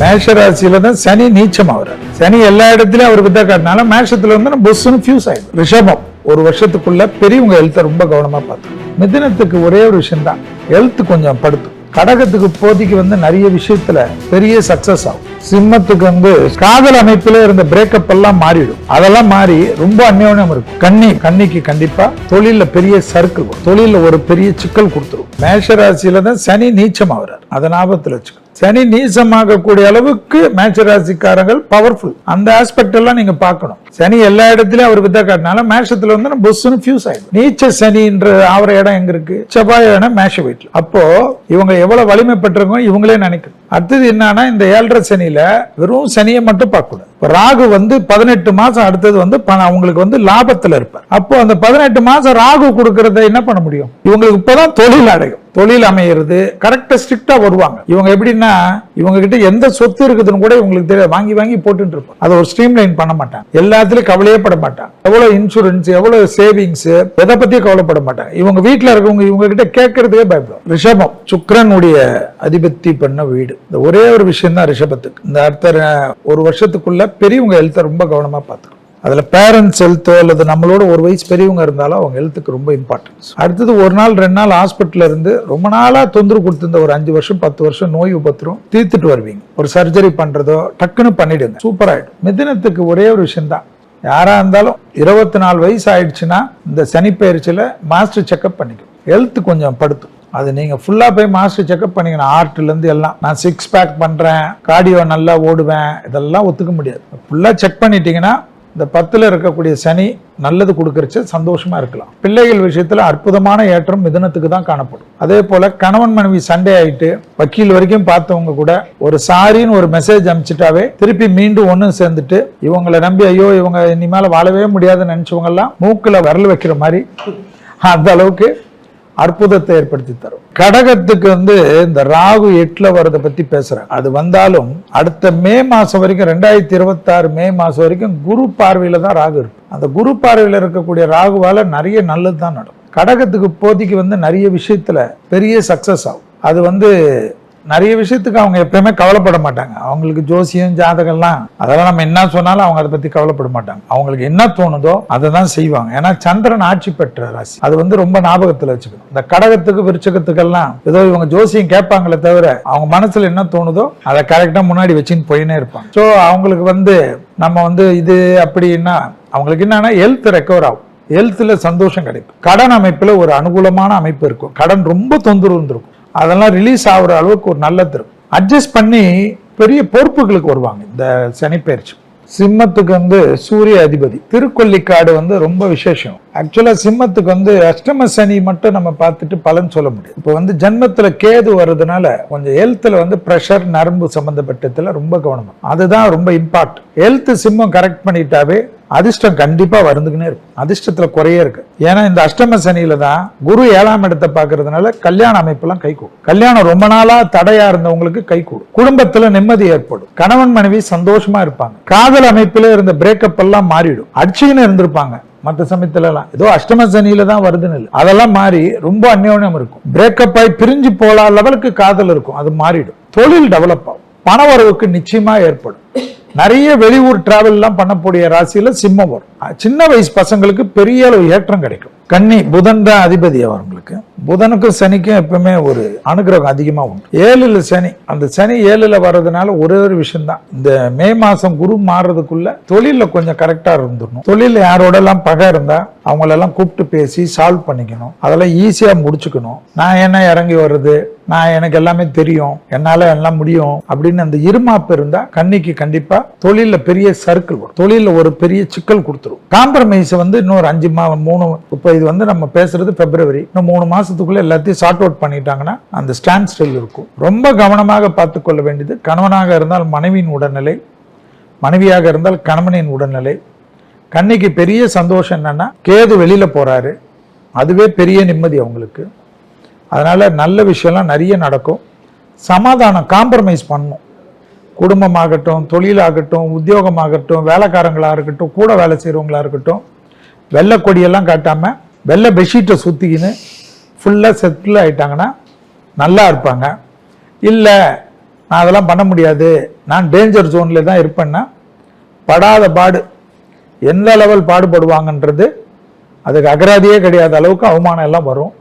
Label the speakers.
Speaker 1: மேஷராசியில தான் சனி நீச்சம் ஆகுறாரு. சனி எல்லா இடத்துலயும் அவர் வித்த காட்டினால மேஷத்துல வந்து புஷ்னு ஃபியூஸ் ஆயிடும். ரிஷபம் ஒரு வருஷத்துக்குள்ள பெரியவங்க ஹெல்த்தை ரொம்ப கவனமா பார்த்து. மிதுனத்துக்கு ஒரே ஒரு விஷயம் தான், ஹெல்த் கொஞ்சம் படுத்தும். கடகத்துக்கு போதிக்கு வந்து நிறைய விஷயத்துல பெரிய சக்சஸ் ஆகும். சிம்மத்துக்கு வந்து காதல் அமைப்புல இருந்த பிரேக்கப் எல்லாம் மாறிடும். அதெல்லாம் மாறி ரொம்ப அந்யோன்யம் இருக்கும். கன்னிக்கு கண்டிப்பா தொழில பெரிய சர்க்கிள், தொழில ஒரு பெரிய சிக்கல் கொடுத்துரும். மேஷராசியில தான் சனி நீச்சம் ஆகுறாரு. அதை ஞாபகத்துல வச்சுக்கணும். சனி நீசமாகக்கூடிய அளவுக்கு மேஷராசிக்காரர்கள் பவர்ஃபுல். அந்த ஆஸ்பெக்ட் எல்லாம் நீங்க பார்க்கணும். சனி எல்லா இடத்துலயும் அவர் வித்த காட்டினால மேஷத்துல வந்து புஷ்னு ஃபியூஸ் ஆயிடும். நீச்ச சனின்ற ஆவர இடம் எங்க இருக்கு? செவ்வாய் இடம் மேஷ வீட்டுல. அப்போ இவங்க எவ்வளவு வலிமை பெற்றவங்க இவங்களே நினைக்கணும். அடுத்தது என்னன்னா, இந்த 7.5 சனியில வெறும் சனியை மட்டும் பார்க்கக்கூடாது. ராகு வந்து 18 மாசம் அடுத்தது வந்து அவங்களுக்கு வந்து லாபத்துல இருப்பார். அப்போ அந்த 18 மாசம் ராகு கொடுக்கறத என்ன பண்ண முடியும்? இவங்களுக்கு இப்பதான் தொழில் அடையும். தொழில் அமையிறது கரெக்டா ஸ்ட்ரிக்டா வருவாங்க. இவங்க எப்படின்னா, இவங்க கிட்ட எந்த சொத்து இருக்குதுன்னு கூட இவங்களுக்கு தெரியாது. வாங்கி வாங்கி போட்டு இருப்பாங்க. அதை ஒரு ஸ்ட்ரீம் லைன் பண்ண மாட்டாங்க. எல்லாத்துலயும் கவலையே பட மாட்டாங்க. எவ்வளவு இன்சூரன்ஸ், எவ்வளவு சேவிங்ஸ், எதை பத்தியும் கவலைப்பட மாட்டாங்க. இவங்க வீட்டுல இருக்கவங்க இவங்க கிட்ட கேட்கறதுக்கே பயப்படும். ரிஷபம் சுக்கிரனுடைய அதிபத்தி பண்ண வீடு. இந்த ஒரே ஒரு விஷயம் தான் ரிஷபத்துக்கு. இந்த அடுத்த ஒரு வருஷத்துக்குள்ள பெரியவங்க ஹெல்த்தை ரொம்ப கவனமா பார்த்துக்கணும். அதுல பேரண்ட்ஸ் ஹெல்த்தோ அல்லது நம்மளோட ஒரு வயசு பெரியவங்க இருந்தாலும் அவங்க ஹெல்த்துக்கு ரொம்ப இம்பார்ட்டன்ஸ். அடுத்தது 1 நாள் 2 நாள் ஹாஸ்பிட்டல் இருந்து ரொம்ப நாளா தொந்தரவு கொடுத்திருந்த ஒரு 5 வருஷம் 10 வருஷம் நோய் உபத்திரம் தீர்த்துட்டு வருவீங்க. ஒரு சர்ஜரி பண்றதோ டக்குன்னு பண்ணிடுங்க, சூப்பர் ஆயிடும். மிதுனத்துக்கு ஒரே ஒரு விஷயம் தான், யாரா இருந்தாலும் 24 வயசு ஆயிடுச்சுன்னா இந்த சனி பயிற்சியில மாஸ்டர் செக்அப் பண்ணிக்கும். ஹெல்த் கொஞ்சம் படுத்தும். அது நீங்க ஃபுல்லா போய் மாஸ்டர் செக்அப் பண்ணீங்கன்னா ஹார்ட்ல இருந்து எல்லாம், நான் 6 பேக் பண்றேன், கார்டியோ நல்லா ஓடுவேன், இதெல்லாம் ஒத்துக்க முடியாது. ஃபுல்லா செக் பண்ணிட்டீங்கன்னா இந்த 10ல இருக்கக்கூடிய சனி நல்லது கொடுக்கறச்சு சந்தோஷமா இருக்கலாம். பிள்ளைகள் விஷயத்துல அற்புதமான ஏற்றம் மிதுனத்துக்கு தான் காணப்படும். அதே போல கணவன் மனைவி சண்டை ஆயிட்டு வக்கீல் வரைக்கும் பார்த்தவங்க கூட ஒரு சாரின்னு ஒரு மெசேஜ் அனுப்பிச்சிட்டாவே திருப்பி மீண்டும் ஒன்னு சேர்ந்துட்டு இவங்களை நம்பி ஐயோ இவங்க இனிமேல வாழவே முடியாதுன்னு நினைச்சவங்க எல்லாம் மூக்குல விரல் வைக்கிற மாதிரி அந்த அளவுக்கு அற்புதத்தை ஏற்படுத்தி தரும். கடகத்துக்கு வந்து இந்த ராகு 8ல வரதை பத்தி பேசுறேன். அது வந்தாலும் அடுத்த மே மாசம் வரைக்கும் 2026 மே மாசம் வரைக்கும் குரு பார்வையில தான் ராகு இருக்கு. அந்த குரு பார்வையில இருக்கக்கூடிய ராகுவால நிறைய நல்லது தான் நடக்கும். கடகத்துக்கு போதிக்கு வந்து நிறைய விஷயத்துல பெரிய சக்சஸ் ஆகும். அது வந்து நிறைய விஷயத்துக்கு அவங்க எப்பயுமே கவலைப்பட மாட்டாங்க. அவங்களுக்கு ஜோசியம் ஜாதகம்லாம் அதெல்லாம் நம்ம என்ன சொன்னாலும் அவங்க அதை பத்தி கவலைப்பட மாட்டாங்க. அவங்களுக்கு என்ன தோணுதோ அதை தான் செய்வாங்க. ஏன்னா சந்திரன் ஆட்சி பெற்ற ராசி. அது வந்து ரொம்ப ஞாபகத்துல வச்சுக்கணும். இந்த கடகத்துக்கு விருச்சகத்துக்கெல்லாம் ஏதோ இவங்க ஜோசியம் கேட்பாங்களே தவிர அவங்க மனசுல என்ன தோணுதோ அதை கரெக்டா முன்னாடி வச்சுன்னு போயினே இருப்பாங்க. ஸோ அவங்களுக்கு வந்து நம்ம வந்து இது அப்படின்னா அவங்களுக்கு என்னன்னா ஹெல்த் ரெக்கவர் ஆகும். ஹெல்த்ல சந்தோஷம் கிடைக்கும். கடன் அமைப்புல ஒரு அனுகூலமான அமைப்பு இருக்கும். கடன் ரொம்ப தொந்தரவு இருந்திருக்கும், அதெல்லாம் ரிலீஸ் ஆகுற அளவுக்கு ஒரு நல்லது இருக்கும். அட்ஜஸ்ட் பண்ணி பெரிய பொறுப்புகளுக்கு வருவாங்க இந்த சனி பயிற்சி. சிம்மத்துக்கு வந்து சூரிய அதிபதி. திருக்கொல்லிக்காடு வந்து ரொம்ப விசேஷம். ஆக்சுவலா சிம்மத்துக்கு வந்து அஷ்டம சனி மட்டும் நம்ம பார்த்துட்டு பலன் சொல்ல முடியும். இப்போ வந்து ஜென்மத்துல கேது வர்றதுனால கொஞ்சம் ஹெல்த்ல வந்து பிரஷர் நரம்பு சம்பந்தப்பட்டதுல ரொம்ப கவனமா, அதுதான் ரொம்ப இம்பார்ட்டன்ட். ஹெல்த் சிம்மம் கரெக்ட் பண்ணிட்டாவே அதிர்ஷ்டம் கண்டிப்பா வந்துக்குன்னே இருக்கும். அதிர்ஷ்டத்துல குறையே இருக்கு. ஏன்னா இந்த அஷ்டம சனியில தான் குரு 7ஆம் இடத்தை பாக்குறதுனால கல்யாண அமைப்பெல்லாம் கை கூடும். கல்யாணம் ரொம்ப நாளா தடையா இருந்தவங்களுக்கு கை கூடும். குடும்பத்துல நிம்மதி ஏற்படும். கணவன் மனைவி சந்தோஷமா இருப்பாங்க. காதல் அமைப்புல இருந்த பிரேக்கப் எல்லாம் மாறிடும். அடிச்சுன்னு இருந்திருப்பாங்க மற்ற சமயத்துல எல்லாம், ஏதோ அஷ்டம சனியில தான் வருதுன்னு இல்லை, அதெல்லாம் மாறி ரொம்ப அந்யோன்யம் இருக்கும். பிரேக்கப் ஆகி பிரிஞ்சு போலாம் லெவலுக்கு காதல் இருக்கும், அது மாறிடும். தொழில் டெவலப் ஆகும். பண வரவுக்கு நிச்சயமா ஏற்படும். நிறைய வெளியூர் டிராவல் எல்லாம் பண்ணக்கூடிய ராசியில சிம்மம் வரும். சின்ன வயசு பசங்களுக்கு பெரிய அளவு ஏற்றம் கிடைக்கும். கன்னி புதன் தான் அதிபதி அவங்களுக்கு. புதனுக்கும் சனிக்கும் எப்பவுமே ஒரு அனுகிரகம் அதிகமா உண்டு. 7ல சனி, அந்த சனி 7ல வர்றதுனால ஒரே ஒரு விஷயம் தான், இந்த மே மாசம் குரு மாறுறதுக்குள்ள தொழில கொஞ்சம் கரெக்டா இருந்துடணும். தொழில யாரோட எல்லாம் பகை இருந்தா அவங்களெல்லாம் கூப்பிட்டு பேசி சால்வ் பண்ணிக்கணும். அதெல்லாம் ஈஸியா முடிச்சுக்கணும். நான் என்ன இறங்கி வர்றது, நான் எனக்கு எல்லாமே தெரியும், என்னால எல்லாம் முடியும் அப்படின்னு அந்த இருமாப்பு இருந்தா கன்னிக்கு கண்டிப்பா தொழில பெரிய சர்க்கிள் வரும். தொழில ஒரு பெரிய சிக்கல் கொடுத்துரும். காம்ப்ரமைஸ் வந்து இன்னொரு 3 இப்ப இது வந்து நம்ம பேசுறது பிப்ரவரி, இன்னும் 3 மாசத்துக்குள்ள எல்லாத்தையும் சார்ட் அவுட் பண்ணிட்டாங்கன்னா அந்த ஸ்டாண்ட் ஸ்டில் இருக்கும். ரொம்ப கவனமாக பார்த்துக் கொள்ள வேண்டியது கணவனாக இருந்தால் மனைவியின் உடல்நிலை, மனைவியாக இருந்தால் கணவனின் உடல்நிலை. கன்னிக்கு பெரிய சந்தோஷம் என்னன்னா கேது வெளியில போறாரு, அதுவே பெரிய நிம்மதி அவங்களுக்கு. அதனால நல்ல விஷயம்லாம் நிறைய நடக்கும். சமாதானம், காம்ப்ரமைஸ் பண்ணணும். குடும்பமாகட்டும், தொழிலாகட்டும், உத்தியோகமாகட்டும், வேலைக்காரங்களா இருக்கட்டும், கூட வேலை செய்யறவங்களா இருக்கட்டும், வெள்ளை கொடியெல்லாம் காட்டாம வெள்ளை பெட்ஷீட்டை சுத்திக்கின்னு ஃபுல்லா செட்டில் ஆயிட்டாங்கன்னா நல்லா இருப்பாங்க. இல்லை நான் அதெல்லாம் பண்ண முடியாது, நான் டேஞ்சர் ஜோன்ல தான் இருப்பேன்னா படாத பாடு, எந்த லெவல் பாடுபடுவாங்கன்றது அதுக்கு அகராதியே கிடையாத அளவுக்கு அவமானம் எல்லாம் வரும்.